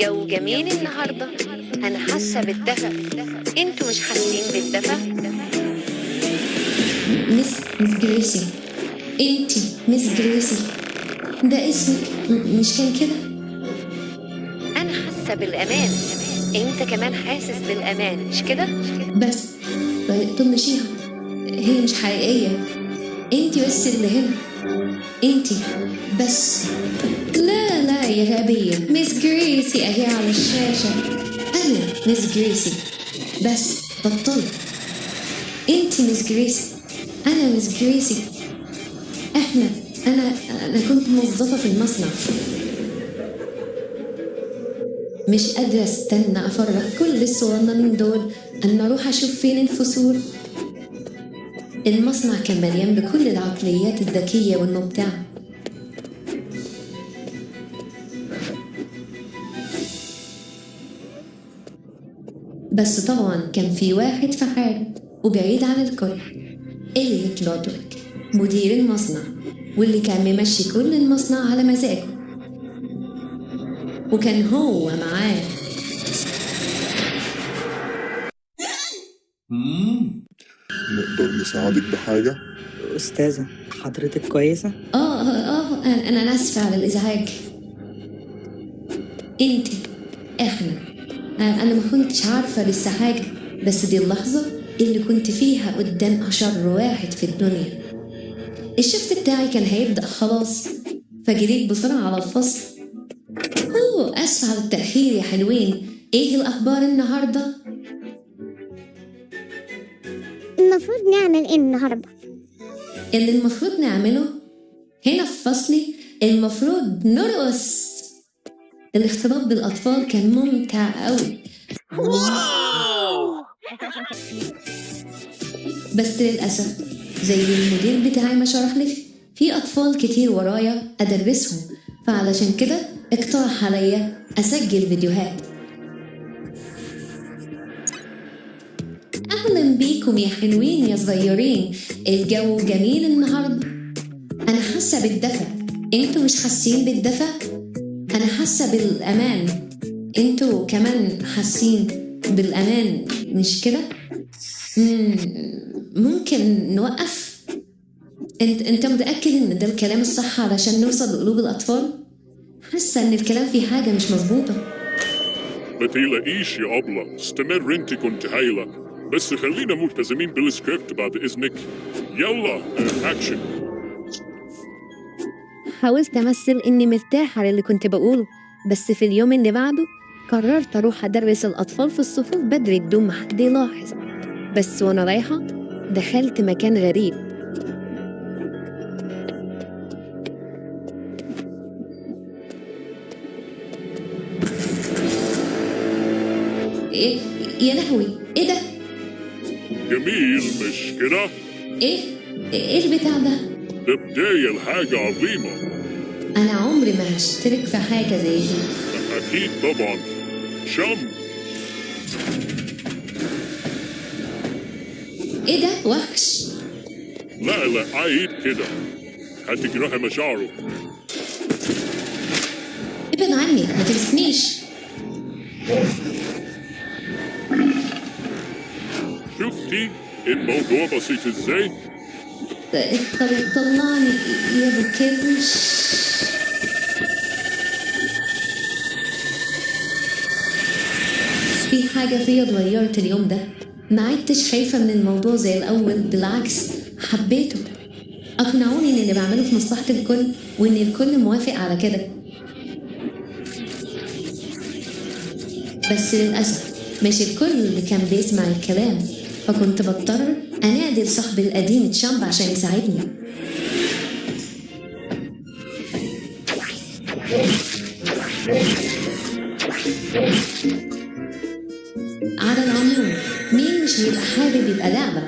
الجو جميل النهاردة، أنا حاسة بالدفى، انتوا مش حاسين بالدفى؟ مس جريسي، انتي مس جريسي ده اسمك مش كان كده؟ أنا حاسة بالأمان، انت كمان حاسس بالأمان مش كده؟ بس طنشيها، هي مش حقيقية، انتي بس اللي هنا، انتي بس. لا يا غبية، مس جريسي اهي على الشاشة، أنا مس جريسي، بس بطلي. انتي مس جريسي، أنا مس جريسي، أنا كنت موظفة في المصنع، مش قادرة استنى أفرغ كل الصغننين دول أما أروح أشوف فين الفصول. المصنع كان مليان بكل العقليات الذكية والمبدعة، بس طبعا كان في واحد في حاله وبعيد عن الكل، إليوت لودويك مدير المصنع، واللي كان ممشي كل المصنع على مزاجه، وكان هو معاه نقدر نساعدك بحاجة؟ أستاذة حضرتك كويسة؟ أنا آسفة على الإزعاج. إنتي، إحنا، أنا ما كنتش عارفة لسه حاجة، بس دي اللحظة اللي كنت فيها قدام أشر واحد في الدنيا. الشفت بتاعي كان هيبدأ خلاص، فجريت بسرعة على الفصل. آسفة على التأخير يا حلوين، إيه الأخبار النهاردة؟ المفروض نعمل إيه النهاردة؟ اللي المفروض نعمله هنا في فصلي المفروض نرقص. الاختلاط بالأطفال كان ممتع قوي، بس للأسف زي المدير بتاعي ما شرح لي في أطفال كتير ورايا أدرسهم، فعلشان كده اقترح عليا أسجل فيديوهات. أهلا بيكم يا حلوين يا صغيرين، الجو جميل النهاردة، أنا حاسة بالدفى، انتوا مش حاسين بالدفى؟ أنا حاسة بالأمان، انتوا كمان حاسين بالأمان مش كده؟ ممكن نوقف؟ انت متأكد ان ده الكلام الصح علشان نوصل لقلوب الأطفال؟ حاسة ان الكلام فيه حاجة مش مظبوطة. ما تقلقيش يا أبلة، استمر انت كنت هايلة، بس خلينا ملتزمين بالسكريبت بعد إذنك. يلا أكشن. حاولت أمثل إني مرتاحة للي كنت بقوله، بس في اليوم اللي بعده قررت أروح أدرس الأطفال في الصفوف بدري بدون ما حد يلاحظ. بس وأنا رايحة دخلت مكان غريب. إيه يا لهوي، إيه ده؟ جميل مش كده؟ إيه البتاع ده؟ ده بداية لحاجة عظيمة. أنا عمري ما هشترك في حاجة زي دي. أكيد طبعا. شم. إيه ده؟ وحش. لا عيب كده، هتجرح مشاعره. ابعد عني، ما تلسنيش. شفتي الموضوع بسيط ازاي؟ طلعني يا بكرش. في حاجة فيا اتغيرت اليوم ده، ما عدتش خايفة من الموضوع زي الأول، بالعكس حبيته. أقنعوني إن اللي بعمله في مصلحة الكل وإن الكل موافق على كده، بس للأسف مش الكل اللي كان بيسمع الكلام، فكنت بضطر أنادي لصاحبي القديم تشامب عشان يساعدني. على العموم مين مش هيبقى حابب يبقى لعبة؟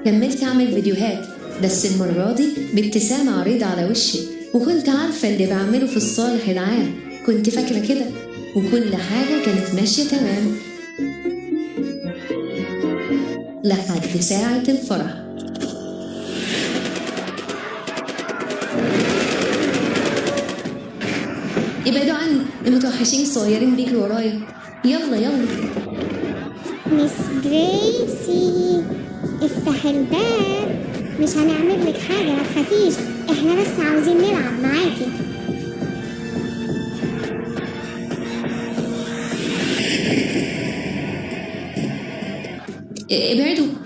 كملت أعمل فيديوهات، بس المرة دي بابتسامة عريضة على وشي، وكنت عارفة اللي بعمله في الصالح العام، كنت فاكرة كده، وكل حاجة كانت ماشية تمام لحد ساعة الفرح. ابعدوا عني، المتوحشين الصغيرين بيجروا ورايا. يلا يلا. مس جريسي، افتح الباب، مش هنعمل لك حاجة، ما تخافيش، احنا بس عاوزين نلعب معاكي.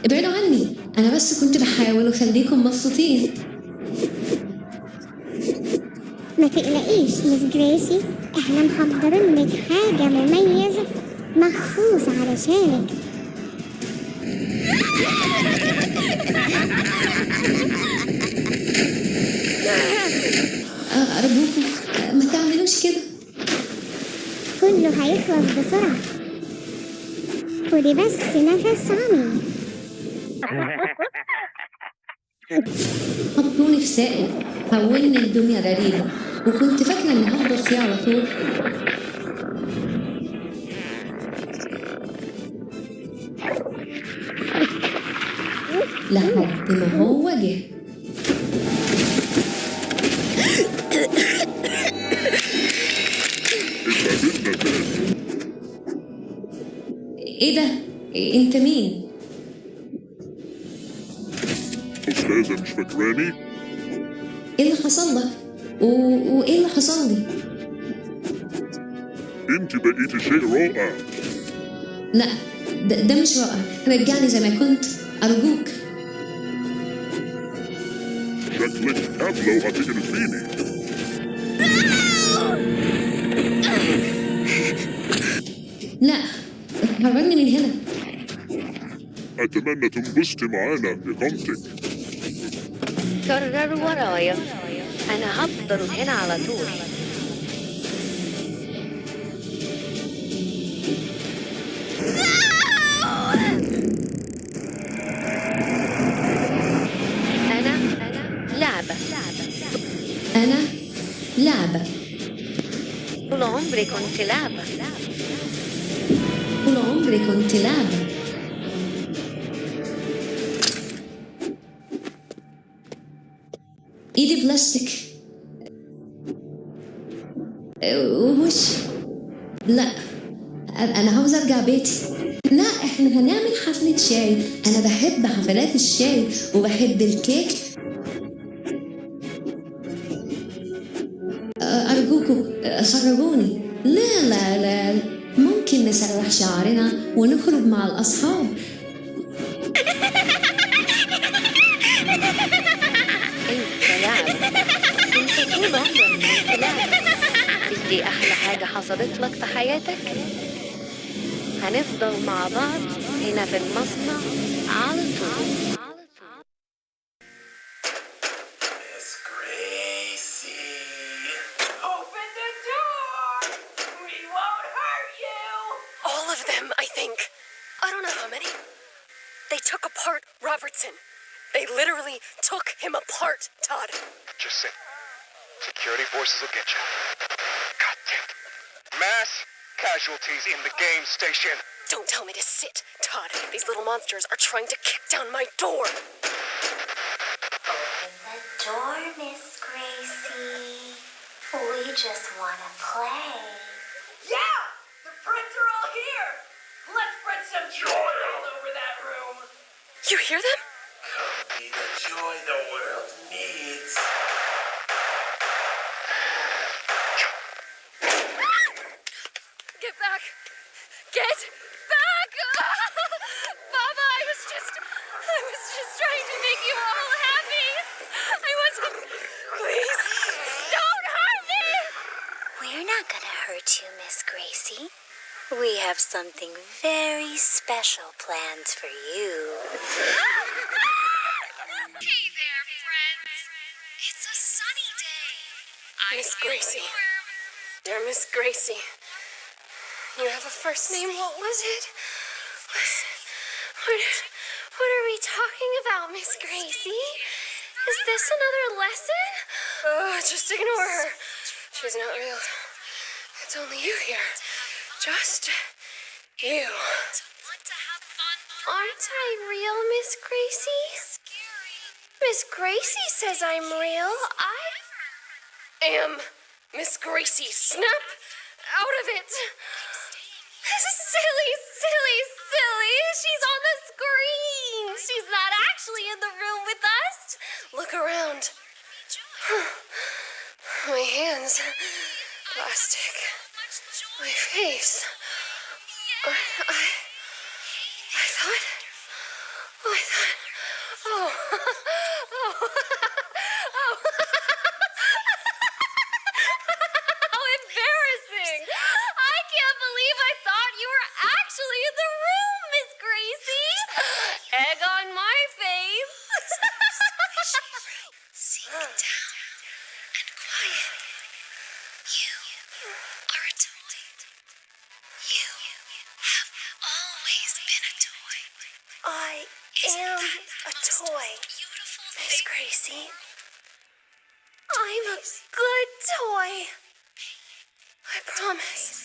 ابعدوا عني، انا بس كنت بحاول اخليكم مبسوطين. ما تقلقيش مس جريسي، احنا محضرين لك حاجة مميزة مخصوص علشانك. ارجوكم ما تعملوش كده. كله هيخلص بسرعة، خدي بس نفس عميق. حطوني في سائل، حولني الدنيا غريبة، وكنت فاكرة اني هفضل فيه على طول. لحد ما هو جه. ايه ده؟ انت مين؟ أستاذة مش فاكراني؟ ايه اللي حصل لك؟ وايه اللي حصل لي؟ أنت بقيتي شيء رائع. لا، ده مش رائع، رجعني زي ما كنت أرجوك. شكلك قابلة وهتقرفيني. لا، هربني من هنا. أتمنى تنبسطي معانا بإقامتك. كرر ورايا، أنا هفضل هنا على طول. أنا لعبة. أنا لعبة. طول عمري كنت لعبة. طول عمري كنت لعبة. إيدي بلاستيك. وش؟ لا، أنا عاوز أرجع بيتي. لا، إحنا هنعمل حفلة شاي. أنا بحب حفلات الشاي وبحب الكيك. أرجوكم خرجوني. لا لا لا، ممكن نسرح شعرنا ونخرج مع الأصحاب. أنت لعبة. أنت طول عمرك كنت لعبة. مش دي أحلى حاجة حصلت لك في حياتك؟ هنفضل مع بعض هنا في المصنع على طول. Miss Gracie. Open the door! We won't hurt you! All of them, I think. I don't know how many. They took apart Robertson. They literally took him apart, Todd. Just sit. Security forces will get you. God damn it. Mass casualties in the game station. Don't tell me to sit, Todd. These little monsters are trying to kick down my door. Open the door, Miss Gracie. We just want to play. Yeah! The friends are all here! Let's spread some joy all over that room! You hear them? Be the joy the world needs. Get back! Get back! Mama, I was just trying to make you all happy. I wasn't. Please, don't hurt me! We're not gonna hurt you, Miss Gracie. We have something very special planned for you. Hey there, friends. It's a sunny day. Miss Gracie. Dear Miss Gracie. You have a first name. What was it? What are we talking about, Miss Gracie? Is this another lesson? Just ignore her. She's not real. It's only you here. Just you. Aren't I real, Miss Gracie? Miss Gracie says I'm real. I Am Miss Gracie, snap out of it. Silly, silly, silly. She's on the screen. She's not actually in the room with us. Look around. My hands. Plastic. My face. I thought. Oh. How embarrassing. I can't believe I thought you were actually in the room, Miss Gracie. Egg on my face. Sink down and quiet. You are a toy. You have always been a toy. I am a toy, Miss Gracie. I'm a good toy. I promise.